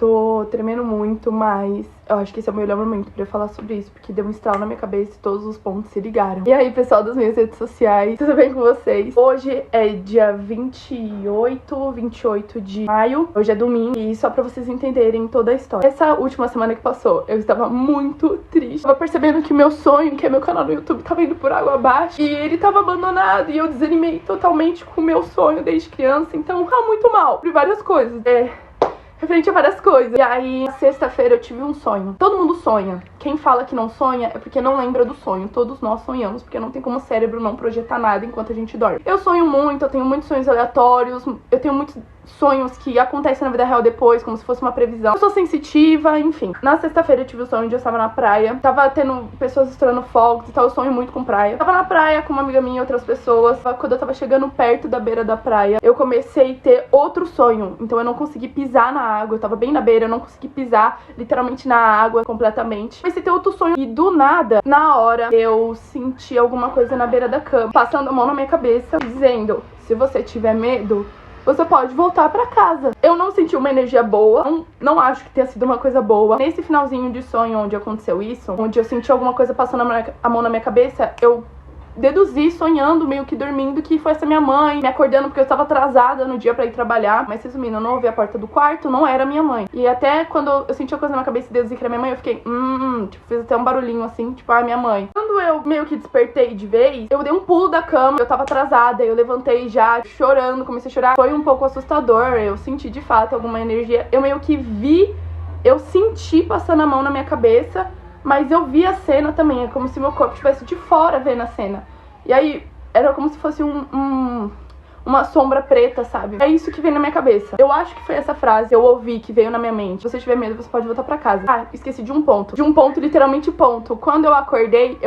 tô tremendo muito, mas eu acho que esse é o melhor momento pra eu falar sobre isso, porque deu um estralo na minha cabeça e todos os pontos se ligaram. E aí, pessoal das minhas redes sociais, tudo bem com vocês? Hoje é dia 28 de maio, hoje é domingo, e só pra vocês entenderem toda a história. Essa última semana que passou, eu estava muito triste. Tava percebendo que meu sonho, que é meu canal no YouTube, tava indo por água abaixo, e ele tava abandonado, e eu desanimei totalmente com o meu sonho desde criança, então tá muito mal, por várias coisas. Referente a várias coisas. E aí, na sexta-feira, eu tive um sonho. Todo mundo sonha. Quem fala que não sonha é porque não lembra do sonho. Todos nós sonhamos, porque não tem como o cérebro não projetar nada enquanto a gente dorme. Eu sonho muito, eu tenho muitos sonhos aleatórios, eu tenho muitos sonhos que acontecem na vida real depois, como se fosse uma previsão. Eu sou sensitiva, enfim. Na sexta-feira eu tive o sonho de eu estava na praia, tava tendo pessoas estourando fogos e tal, eu sonho muito com praia. Eu tava na praia com uma amiga minha e outras pessoas. Quando eu tava chegando perto da beira da praia, eu comecei a ter outro sonho. Então eu não consegui pisar na água, eu tava bem na beira, eu não consegui pisar literalmente na água completamente. Comecei a ter outro sonho e do nada, na hora, eu senti alguma coisa na beira da cama, passando a mão na minha cabeça, dizendo: se você tiver medo, você pode voltar pra casa. Eu não senti uma energia boa, não acho que tenha sido uma coisa boa. Nesse finalzinho de sonho onde aconteceu isso, onde eu senti alguma coisa passando a mão na minha cabeça, eu deduzi, sonhando, meio que dormindo, que foi essa minha mãe me acordando porque eu estava atrasada no dia pra ir trabalhar. Mas resumindo, eu não ouvi a porta do quarto, não era minha mãe. E até quando eu senti a coisa na minha cabeça e deduzi que era minha mãe, eu fiquei, tipo, fiz até um barulhinho assim, tipo, minha mãe. Quando eu meio que despertei de vez, eu dei um pulo da cama, eu tava atrasada, eu levantei já chorando, comecei a chorar. Foi um pouco assustador, eu senti de fato alguma energia. Eu meio que eu senti passando a mão na minha cabeça, mas eu vi a cena também, é como se meu corpo estivesse de fora vendo a cena. E aí, era como se fosse uma sombra preta, sabe? É isso que veio na minha cabeça. Eu acho que foi essa frase que eu ouvi, que veio na minha mente: se você tiver medo, você pode voltar pra casa. Ah, esqueci de um ponto. De um ponto, literalmente ponto. Quando eu acordei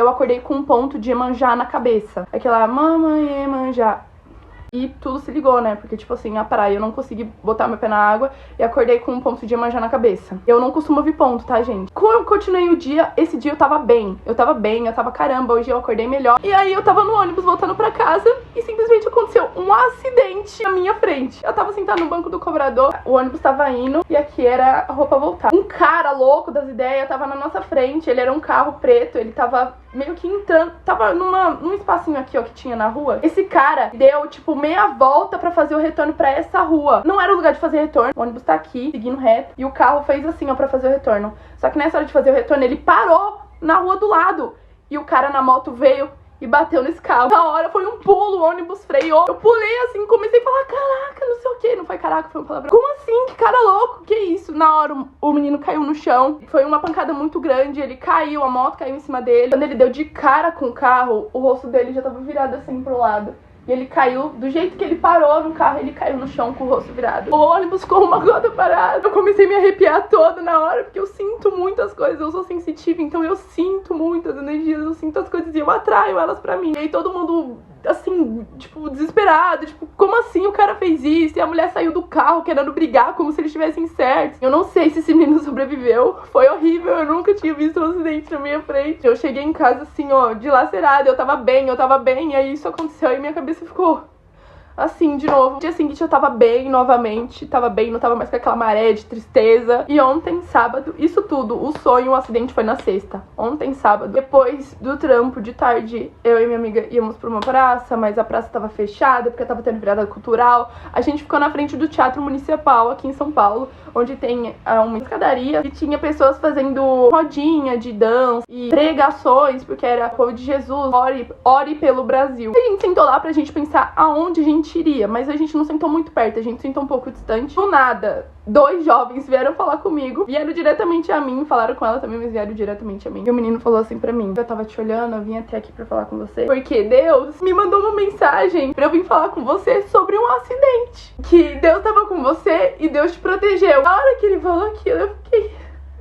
com um ponto de Iemanjá na cabeça. Aquela mamãe Iemanjá. E tudo se ligou, né? Porque, tipo assim, a praia, eu não consegui botar meu pé na água e acordei com um ponto de Iemanjá na cabeça. Eu não costumo ouvir ponto, tá, gente? Como eu continuei o dia, esse dia eu tava bem. Eu tava caramba, hoje eu acordei melhor. E aí eu tava no ônibus voltando pra casa e simplesmente aconteceu um acidente na minha frente. Eu tava sentada no banco do cobrador, o ônibus tava indo e aqui era a rua pra voltar. Um cara louco das ideias tava na nossa frente, ele era um carro preto, ele tava meio que entrando, tava num espacinho aqui, ó, que tinha na rua. Esse cara deu, tipo, meia volta pra fazer o retorno pra essa rua. Não era o lugar de fazer retorno, o ônibus tá aqui, seguindo reto, e o carro fez assim, ó, pra fazer o retorno. Só que nessa hora de fazer o retorno, ele parou na rua do lado, e o cara na moto veio e bateu nesse carro. Na hora foi um pulo, o ônibus freou. Eu pulei assim, comecei a falar, caraca, não sei o que. Não foi caraca, foi uma palavra. Como assim? Que cara louco, que isso? Na hora o menino caiu no chão. Foi uma pancada muito grande, ele caiu, a moto caiu em cima dele. Quando ele deu de cara com o carro, o rosto dele já tava virado assim pro lado. E ele caiu, do jeito que ele parou no carro, ele caiu no chão com o rosto virado. O ônibus ficou uma gota parada. Eu comecei a me arrepiar toda na hora, porque eu sinto muitas coisas, eu sou sensitiva, então eu sinto muitas energias, eu sinto as coisas e eu atraio elas pra mim. E aí todo mundo, assim, tipo, desesperado, tipo, como assim o cara fez isso? E a mulher saiu do carro querendo brigar, como se eles estivessem certos. Eu não sei se esse menino sobreviveu, foi horrível, eu nunca tinha visto um acidente na minha frente. Eu cheguei em casa assim, ó, dilacerada, eu tava bem, e aí isso aconteceu, e minha cabeça ficou assim, de novo. No dia seguinte eu tava bem novamente, não tava mais com aquela maré de tristeza. E ontem, sábado, isso tudo, o sonho, o acidente foi na sexta. Ontem, sábado, depois do trampo de tarde, eu e minha amiga íamos pra uma praça, mas a praça tava fechada porque tava tendo virada cultural. A gente ficou na frente do Teatro Municipal aqui em São Paulo, onde tem uma escadaria e tinha pessoas fazendo rodinha de dança e pregações, porque era o povo de Jesus, ore pelo Brasil. A gente sentou lá pra gente pensar aonde a gente iria, mas a gente não sentou muito perto, a gente sentou um pouco distante. Do nada, 2 jovens vieram falar comigo, vieram diretamente a mim, falaram com ela também, mas vieram diretamente a mim. E o menino falou assim pra mim: eu tava te olhando, eu vim até aqui pra falar com você, porque Deus me mandou uma mensagem pra eu vir falar com você sobre um acidente, que Deus tava com você e Deus te protegeu. Na hora que ele falou aquilo, eu fiquei,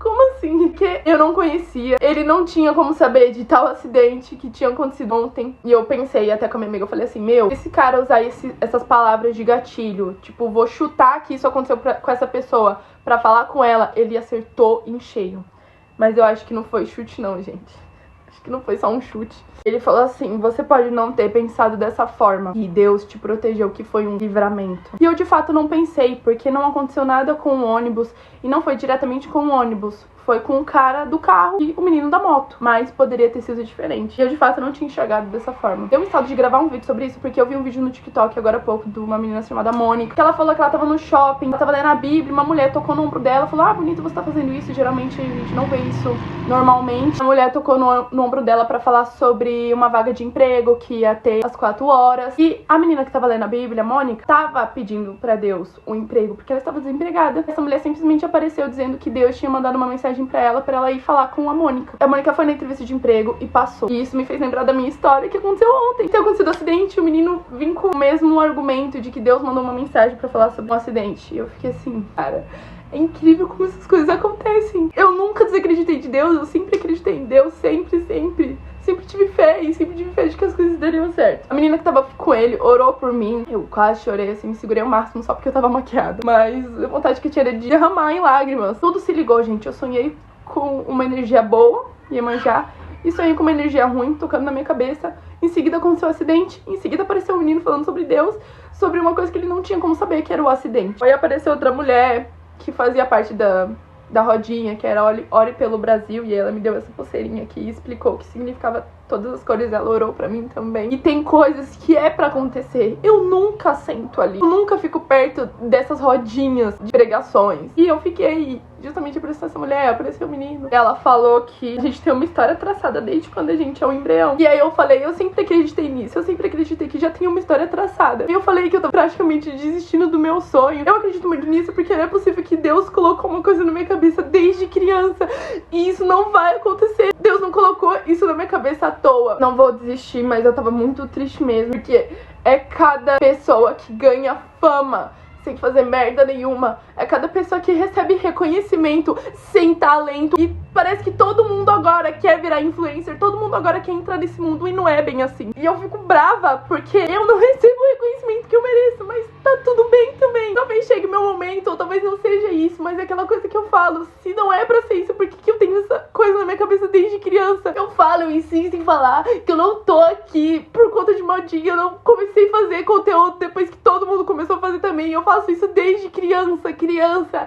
como assim? Porque eu não conhecia, ele não tinha como saber de tal acidente que tinha acontecido ontem. E eu pensei até com a minha amiga, eu falei assim, meu, esse cara usar essas palavras de gatilho, tipo, vou chutar que isso aconteceu com essa pessoa pra falar com ela, ele acertou em cheio. Mas eu acho que não foi chute não, gente. acho que não foi só um chute. Ele falou assim: você pode não ter pensado dessa forma e Deus te protegeu, que foi um livramento. E eu de fato não pensei, porque não aconteceu nada com o ônibus e não foi diretamente com o ônibus. Foi com o cara do carro e o menino da moto. Mas poderia ter sido diferente. E eu, de fato, não tinha enxergado dessa forma. Deu um estado de gravar um vídeo sobre isso, porque eu vi um vídeo no TikTok agora há pouco de uma menina chamada Mônica, que ela falou que ela tava no shopping, ela tava lendo a Bíblia, uma mulher tocou no ombro dela, falou: ah, bonito, você tá fazendo isso. Geralmente a gente não vê isso normalmente. A mulher tocou no ombro dela pra falar sobre uma vaga de emprego que ia ter às 4 horas. E a menina que tava lendo a Bíblia, a Mônica, tava pedindo pra Deus um emprego, porque ela estava desempregada. Essa mulher simplesmente apareceu dizendo que Deus tinha mandado uma mensagem pra ela ir falar com a Mônica. A Mônica foi na entrevista de emprego e passou. E isso me fez lembrar da minha história que aconteceu ontem. Tem acontecido um acidente, o menino vinha com o mesmo argumento de que Deus mandou uma mensagem pra falar sobre um acidente. E eu fiquei assim, cara, é incrível como essas coisas acontecem. Eu nunca desacreditei de Deus, eu sempre acreditei em Deus, sempre. Sempre tive fé e sempre tive fé de que as coisas dariam certo. A menina que tava com ele orou por mim. Eu quase chorei, assim, me segurei ao máximo só porque eu tava maquiada. Mas a vontade que eu tinha era de derramar em lágrimas. Tudo se ligou, gente. Eu sonhei com uma energia boa, Iemanjá, e sonhei com uma energia ruim tocando na minha cabeça. Em seguida aconteceu o acidente, em seguida apareceu um menino falando sobre Deus, sobre uma coisa que ele não tinha como saber, que era o acidente. Aí apareceu outra mulher que fazia parte da rodinha, que era Ore pelo Brasil, e ela me deu essa pulseirinha aqui e explicou o que significava todas as cores, ela orou pra mim também. E tem coisas que é pra acontecer. Eu nunca sento ali, eu nunca fico perto dessas rodinhas de pregações. E eu fiquei, justamente apareceu essa mulher, apareceu o menino. Ela falou que a gente tem uma história traçada desde quando a gente é um embrião. E aí eu falei, eu sempre acreditei nisso, eu sempre acreditei que já tinha uma história traçada. E eu falei que eu tô praticamente desistindo do meu sonho. Eu acredito muito nisso porque não é possível que Deus colocou uma coisa na minha cabeça desde criança. E isso não vai acontecer. Deus não colocou isso na minha cabeça à toa. Não vou desistir, mas eu tava muito triste mesmo, porque é cada pessoa que ganha fama sem fazer merda nenhuma. É cada pessoa que recebe reconhecimento sem talento. E parece que todo mundo agora quer virar influencer, todo mundo agora quer entrar nesse mundo, e não é bem assim. E eu fico brava porque eu não recebo o reconhecimento que eu mereço, mas tá tudo bem também. Talvez chegue o meu momento, ou talvez não seja isso, mas é aquela coisa que eu falo: se não é pra ser isso, por que eu tenho essa coisa na minha cabeça desde criança? Eu falo, eu insisto em falar que eu não tô aqui por conta de modinha. Eu não comecei a fazer conteúdo depois que todo mundo começou a fazer também. Eu faço isso desde criança.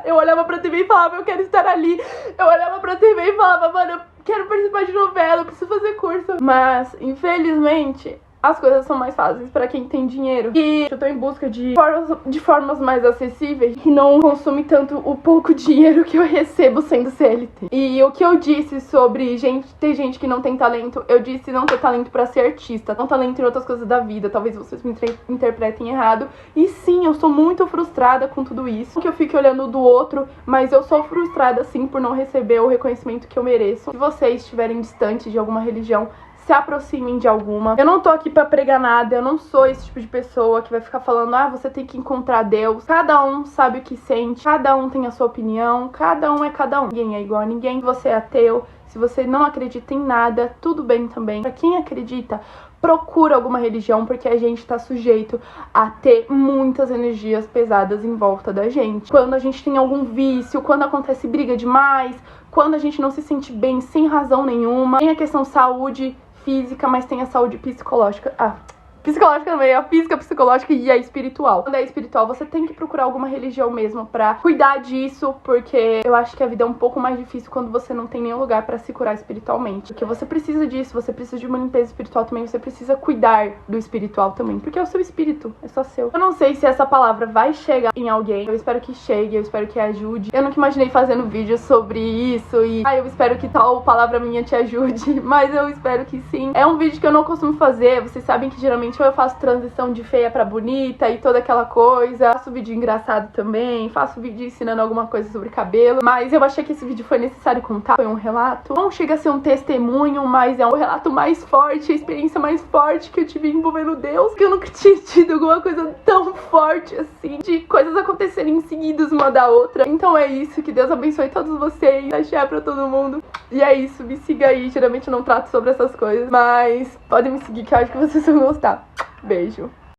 Eu olhava pra TV e falava, eu quero estar ali. Eu olhava pra TV e falava, mano, eu quero participar de novela, eu preciso fazer curso. Mas, infelizmente, as coisas são mais fáceis pra quem tem dinheiro. E eu tô em busca de formas mais acessíveis, que não consome tanto o pouco dinheiro que eu recebo sendo CLT. E o que eu disse sobre ter gente que não tem talento, eu disse não ter talento pra ser artista, não talento em outras coisas da vida. Talvez vocês me interpretem errado. E sim, eu sou muito frustrada com tudo isso, que eu fique olhando do outro, mas eu sou frustrada sim por não receber o reconhecimento que eu mereço. Se vocês estiverem distantes de alguma religião, se aproximem de alguma. Eu não tô aqui pra pregar nada, eu não sou esse tipo de pessoa que vai ficar falando, ah, você tem que encontrar Deus. Cada um sabe o que sente, cada um tem a sua opinião, cada um é cada um. Ninguém é igual a ninguém. Se você é ateu, se você não acredita em nada, tudo bem também. Pra quem acredita, procura alguma religião, porque a gente tá sujeito a ter muitas energias pesadas em volta da gente. Quando a gente tem algum vício, quando acontece briga demais, quando a gente não se sente bem sem razão nenhuma. Tem a questão saúde física, mas tem a saúde psicológica. Psicológica também, a física, psicológica e a espiritual. Quando é espiritual, você tem que procurar alguma religião mesmo pra cuidar disso, porque eu acho que a vida é um pouco mais difícil quando você não tem nenhum lugar pra se curar espiritualmente. Porque você precisa disso, você precisa de uma limpeza espiritual também, você precisa cuidar do espiritual também, porque é o seu espírito, é só seu. Eu não sei se essa palavra vai chegar em alguém, eu espero que chegue, eu espero que ajude. Eu nunca imaginei fazendo vídeo sobre isso e eu espero que tal palavra minha te ajude, mas eu espero que sim. É um vídeo que eu não costumo fazer, vocês sabem que geralmente eu faço transição de feia pra bonita e toda aquela coisa. Faço vídeo engraçado também, faço vídeo ensinando alguma coisa sobre cabelo. Mas eu achei que esse vídeo foi necessário contar. Foi um relato. Não chega a ser um testemunho, mas é um relato mais forte, a experiência mais forte que eu tive envolvendo Deus. Que eu nunca tinha tido alguma coisa tão forte assim, de coisas acontecerem seguidas uma da outra. Então é isso, que Deus abençoe todos vocês, axé pra todo mundo. E é isso, me siga aí. Geralmente eu não trato sobre essas coisas, mas podem me seguir que eu acho que vocês vão gostar. Beijo.